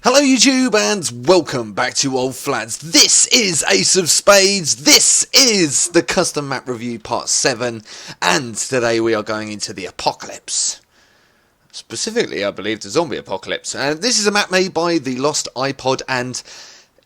Hello YouTube and welcome back to old Flads. This is Ace of Spades, this is the custom map review part 7, and today we are going into the apocalypse. Specifically, I believe, the zombie apocalypse. And this is a map made by the Lost iPod, and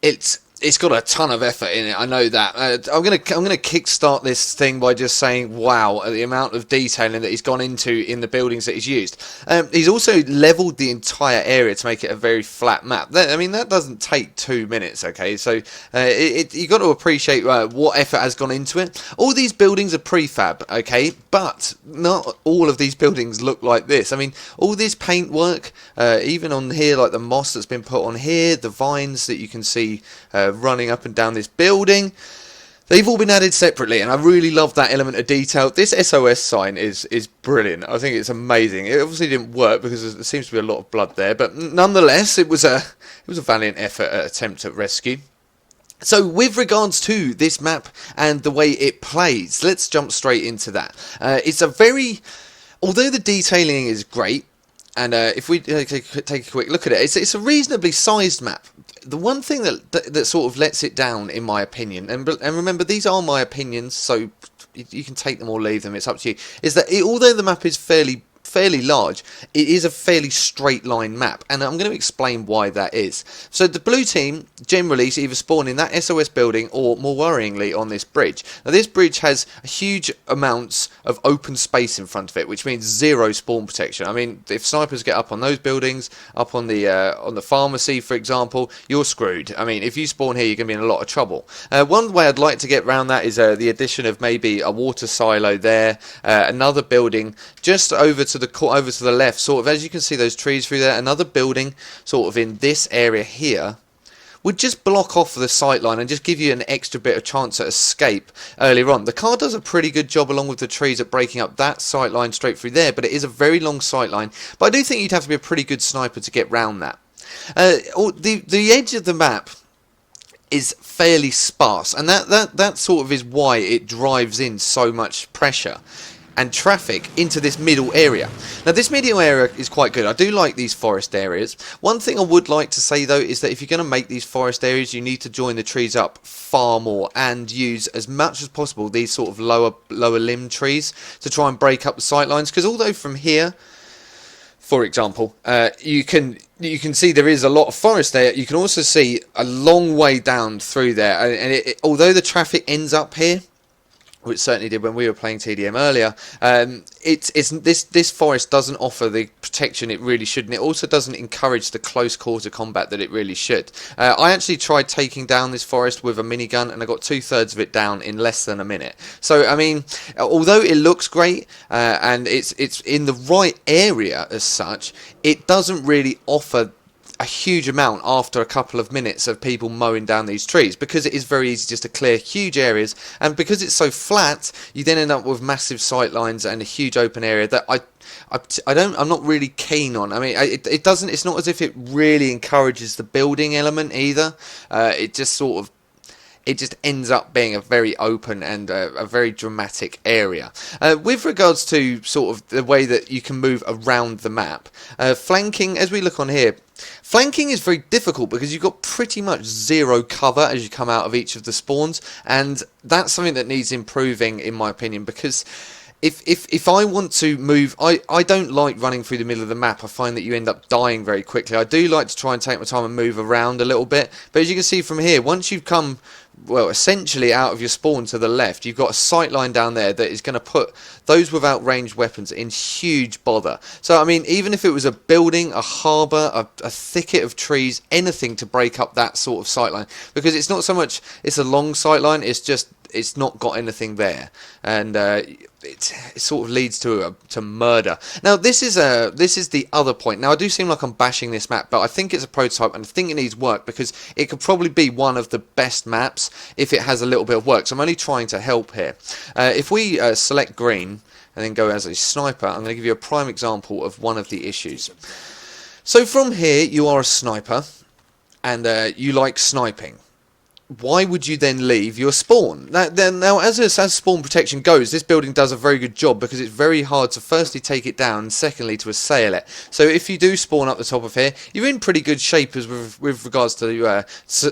it's got a ton of effort in it. I know that. I'm gonna kickstart this thing by just saying, wow, at the amount of detailing that he's gone into in the buildings that he's used. He's also leveled the entire area to make it a very flat map. That doesn't take 2 minutes. Okay, so you got to appreciate what effort has gone into it. All these buildings are prefab, okay, but not all of these buildings look like this. I mean, all this paintwork, even on here, like the moss that's been put on here, the vines that you can see running up and down this building, they've all been added separately, and I really love that element of detail. This SOS sign is brilliant. I think it's amazing. It obviously didn't work because there seems to be a lot of blood there, but nonetheless, it was a valiant effort, attempt at rescue. So with regards to this map and the way it plays, let's jump straight into that. Although the detailing is great, and if we take a quick look at it, it's a reasonably sized map. The one thing that sort of lets it down, in my opinion, and remember, these are my opinions, so you can take them or leave them, it's up to you, is that although the map is fairly large, it is a fairly straight line map, and I'm going to explain why that is. So the blue team generally either spawn in that SOS building or, more worryingly, on this bridge. Now this bridge has huge amounts of open space in front of it, which means zero spawn protection. I mean, if snipers get up on those buildings, up on the pharmacy, for example, you're screwed. I mean, if you spawn here, you're going to be in a lot of trouble. One way I'd like to get around that is the addition of maybe a water silo there, another building just over to the left, sort of, as you can see those trees through there, another building sort of in this area here would just block off the sight line and just give you an extra bit of chance at escape earlier on. The car does a pretty good job along with the trees at breaking up that sight line straight through there, but it is a very long sight line, but I do think you'd have to be a pretty good sniper to get round that. The edge of the map is fairly sparse, and that sort of is why it drives in so much pressure and traffic into this middle area. Now this middle area is quite good. I do like these forest areas. One thing I would like to say though is that if you're going to make these forest areas, you need to join the trees up far more and use as much as possible these sort of lower limb trees to try and break up the sight lines, because although from here, for example, you can see there is a lot of forest there, you can also see a long way down through there, and although the traffic ends up here, which certainly did when we were playing TDM earlier, this forest doesn't offer the protection it really should, and it also doesn't encourage the close quarter combat that it really should. I actually tried taking down this forest with a minigun, and I got 2/3 of it down in less than a minute. So I mean, although it looks great and it's in the right area as such, it doesn't really offer a huge amount after a couple of minutes of people mowing down these trees, because it is very easy just to clear huge areas, and because it's so flat, you then end up with massive sight lines and a huge open area that I'm not really keen on. I mean, it's not as if it really encourages the building element either. It just ends up being a very open and a very dramatic area. With regards to sort of the way that you can move around the map, flanking, as we look on here, flanking is very difficult because you've got pretty much zero cover as you come out of each of the spawns, and that's something that needs improving, in my opinion, because if I want to move, I don't like running through the middle of the map. I find that you end up dying very quickly. I do like to try and take my time and move around a little bit, but as you can see from here, once you've come, well, essentially out of your spawn to the left, you've got a sight line down there that is going to put those without ranged weapons in huge bother. So I mean, even if it was a building, a harbour, a thicket of trees, anything to break up that sort of sight line, because it's not so much it's a long sight line, it's not got anything there, and it sort of leads to murder. Now this is the other point. Now I do seem like I'm bashing this map, but I think it's a prototype and I think it needs work, because it could probably be one of the best maps if it has a little bit of work. So I'm only trying to help here. If we select green and then go as a sniper, I'm going to give you a prime example of one of the issues. So from here, you are a sniper and you like sniping. why would you then leave your spawn? Now, as spawn protection goes, this building does a very good job because it's very hard to firstly take it down and secondly to assail it. So if you do spawn up the top of here, you're in pretty good shape as with regards to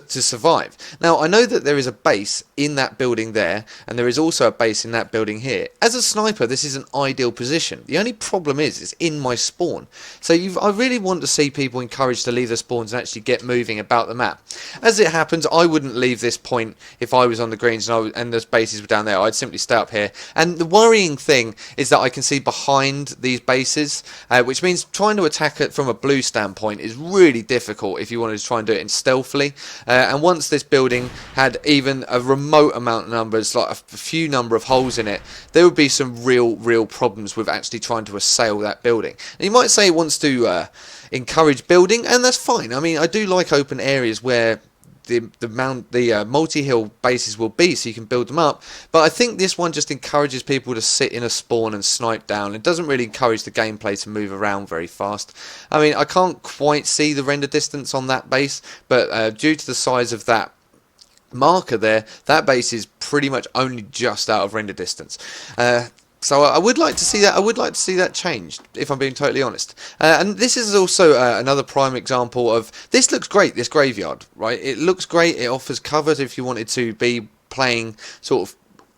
survive. Now, I know that there is a base in that building there, and there is also a base in that building here. As a sniper, this is an ideal position. The only problem is it's in my spawn. So I really want to see people encouraged to leave their spawns and actually get moving about the map. As it happens, I wouldn't leave this point if I was on the greens and the bases were down there. I'd simply stay up here. And the worrying thing is that I can see behind these bases, which means trying to attack it from a blue standpoint is really difficult if you wanted to try and do it stealthily. And once this building had even a remote amount of numbers, like a few number of holes in it, there would be some real problems with actually trying to assail that building. And you might say it wants to encourage building, and that's fine. I mean, I do like open areas where the multi-hill bases will be, so you can build them up, but I think this one just encourages people to sit in a spawn and snipe down. It doesn't really encourage the gameplay to move around very fast. I mean, I can't quite see the render distance on that base, but due to the size of that marker there, that base is pretty much only just out of render distance. So I would like to see that. I would like to see that changed, if I'm being totally honest. And this is also another prime example of, this looks great, this graveyard, right? It looks great. It offers covers if you wanted to be playing sort of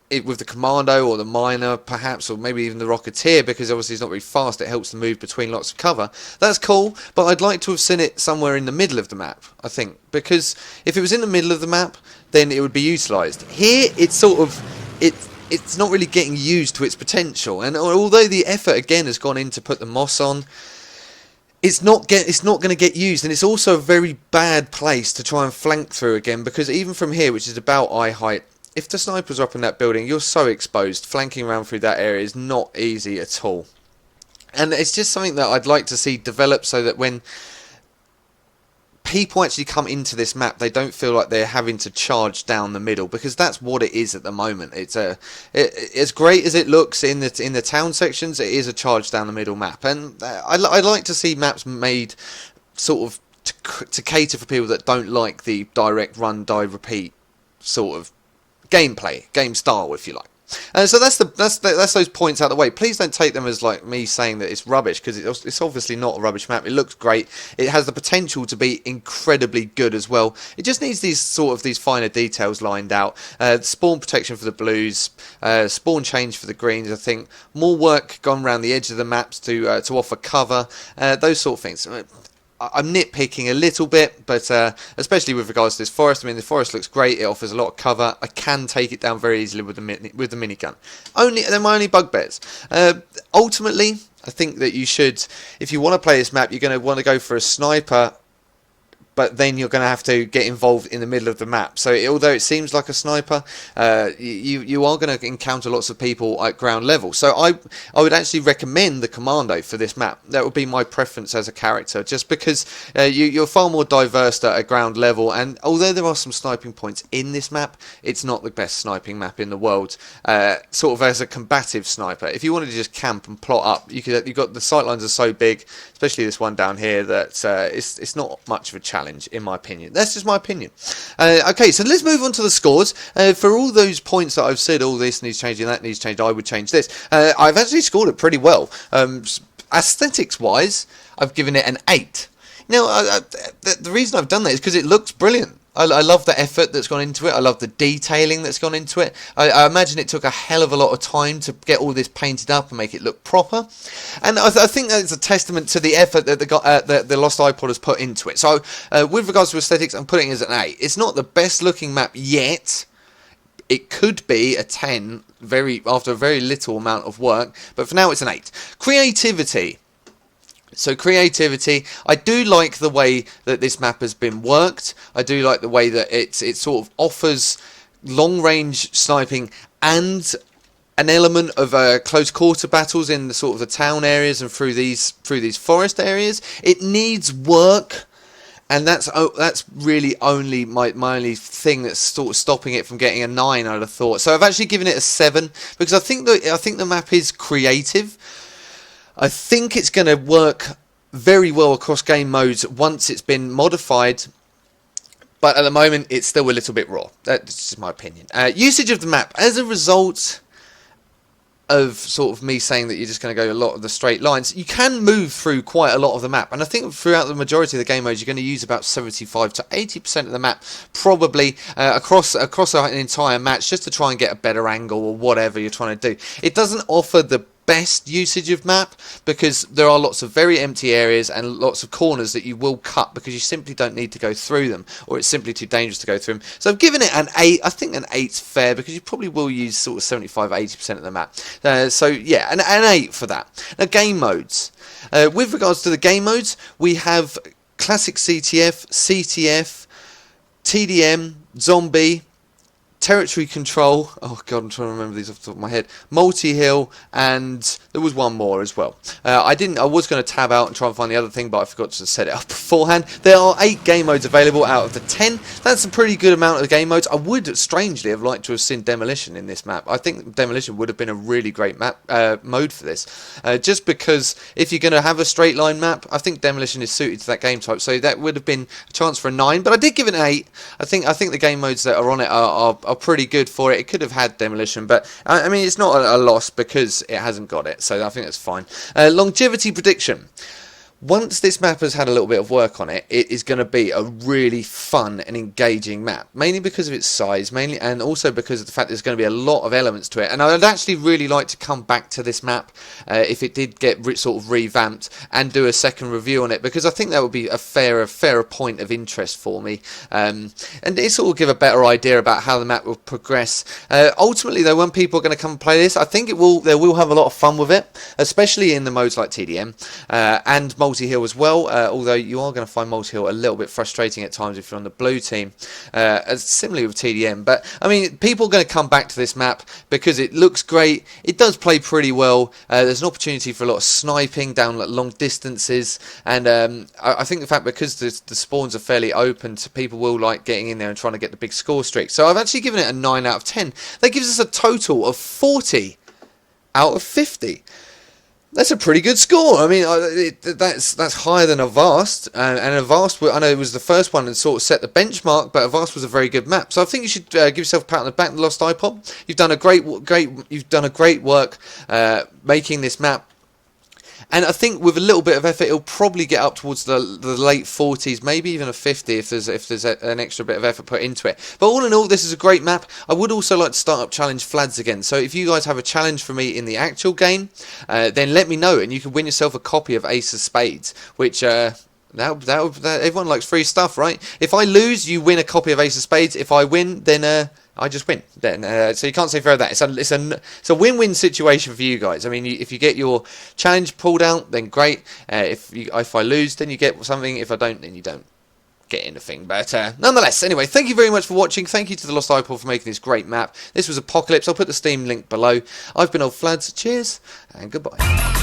it with the commando or the miner perhaps, or maybe even the rocketeer, because obviously it's not very fast. It helps to move between lots of cover. That's cool, but I'd like to have seen it somewhere in the middle of the map, I think, because if it was in the middle of the map, then it would be utilised. Here, it's sort of it's not really getting used to its potential, and although the effort again has gone in to put the moss on, it's not going to get used, and it's also a very bad place to try and flank through again, because even from here, which is about eye height, if the snipers are up in that building, you're so exposed. Flanking around through that area is not easy at all, and it's just something that I'd like to see develop so that when people actually come into this map, they don't feel like they're having to charge down the middle, because that's what it is at the moment. It's as great as it looks in the town sections, it is a charge down the middle map, and I'd like to see maps made sort of to cater for people that don't like the direct run, die, repeat sort of gameplay, game style, if you like. So that's those points out of the way. Please don't take them as like me saying that it's rubbish, because it's obviously not a rubbish map. It looks great. It has the potential to be incredibly good as well. It just needs these finer details lined out. Spawn protection for the blues, spawn change for the greens. I think more work gone around the edge of the maps to offer cover. Those sort of things. I'm nitpicking a little bit, but especially with regards to this forest. I mean, the forest looks great. It offers a lot of cover. I can take it down very easily with the minigun. They're my only bugbears. Ultimately, I think that you should, if you want to play this map, you're going to want to go for a sniper, but then you're going to have to get involved in the middle of the map. So although it seems like a sniper, you are going to encounter lots of people at ground level. So I would actually recommend the commando for this map. That would be my preference as a character, just because you're far more diverse at ground level. And although there are some sniping points in this map, it's not the best sniping map in the world. Sort of as a combative sniper, if you wanted to just camp and plot up, you've got the sightlines are so big, especially this one down here, that it's not much of a challenge, in my opinion. That's just my opinion. Okay, so let's move on to the scores. For all those points that I've said, all this needs changing, that needs changed, I would change this. I've actually scored it pretty well. Aesthetics wise, I've given it an 8. Now, the reason I've done that is because it looks brilliant. I love the effort that's gone into it. I love the detailing that's gone into it. I imagine it took a hell of a lot of time to get all this painted up and make it look proper. And I think that's a testament to the effort that the Lost iPod has put into it. So with regards to aesthetics, I'm putting it as an 8. It's not the best looking map yet. It could be a 10 after a very little amount of work. But for now, it's an 8. Creativity. So creativity, I do like the way that this map has been worked. I do like the way that it sort of offers long-range sniping and an element of close quarter battles in the sort of the town areas and through these forest areas. It needs work, and that's really only my only thing that's sort of stopping it from getting a 9. I'd have thought. So I've actually given it a 7 because I think the map is creative. I think it's going to work very well across game modes once it's been modified But at the moment, it's still a little bit raw. That's just my opinion. Usage of the map. As a result of sort of me saying that you're just going to go a lot of the straight lines, you can move through quite a lot of the map, and I think throughout the majority of the game modes you're going to use about 75 to 80% of the map, probably across an entire match, just to try and get a better angle or whatever you're trying to do. It doesn't offer the best usage of map because there are lots of very empty areas and lots of corners that you will cut because you simply don't need to go through them, or it's simply too dangerous to go through them. So I've given it an 8. I think an 8's fair because you probably will use sort of 75-80% of the map. So yeah, an 8 for that. Now, game modes. With regards to the game modes, we have classic CTF, CTF, TDM, zombie, territory control. Oh god, I'm trying to remember these off the top of my head. Multi-hill, and there was one more as well. I was going to tab out and try and find the other thing, but I forgot to set it up beforehand. There are 8 game modes available out of the 10. That's a pretty good amount of game modes. I would strangely have liked to have seen demolition in this map. I think demolition would have been a really great map mode for this, just because if you're going to have a straight line map, I think demolition is suited to that game type. So that would have been a chance for a 9, but I did give it an 8. I think the game modes that are on it are pretty good for it. It could have had demolition, but I mean, it's not a loss because it hasn't got it, so I think that's fine. Longevity prediction. Once this map has had a little bit of work on it, it is going to be a really fun and engaging map, mainly because of its size, and also because of the fact there's going to be a lot of elements to it. And I'd actually really like to come back to this map if it did get sort of revamped and do a second review on it, because I think that would be a fairer point of interest for me, and it sort of give a better idea about how the map will progress. Ultimately, though, when people are going to come and play this, I think they will have a lot of fun with it, especially in the modes like TDM and multi-hill as well, although you are going to find multi-hill a little bit frustrating at times if you're on the blue team, similarly with TDM. But I mean, people are going to come back to this map because it looks great, it does play pretty well, there's an opportunity for a lot of sniping down long distances, and I think the fact because the spawns are fairly open, so people will like getting in there and trying to get the big score streak. So I've actually given it a 9 out of 10. That gives us a total of 40 out of 50. That's a pretty good score. I mean, that's higher than Avast, and Avast, I know it was the first one and sort of set the benchmark, but Avast was a very good map. So I think you should give yourself a pat on the back, The Lost iPod. You've done a great work making this map. And I think with a little bit of effort, it'll probably get up towards the late 40s, maybe even a 50 if there's an extra bit of effort put into it. But all in all, this is a great map. I would also like to start up Challenge Flads again. So if you guys have a challenge for me in the actual game, then let me know, and you can win yourself a copy of Ace of Spades, which everyone likes free stuff, right? If I lose, you win a copy of Ace of Spades. If I win, then I just win. Then so you can't say further that it's a win-win situation for you guys. I mean, if you get your challenge pulled out, then great. If I lose, then you get something. If I don't, then you don't get anything. But nonetheless, anyway, thank you very much for watching. Thank you to the Lost iPod for making this great map. This was Apocalypse. I'll put the Steam link below. I've been old Flads. Cheers and goodbye.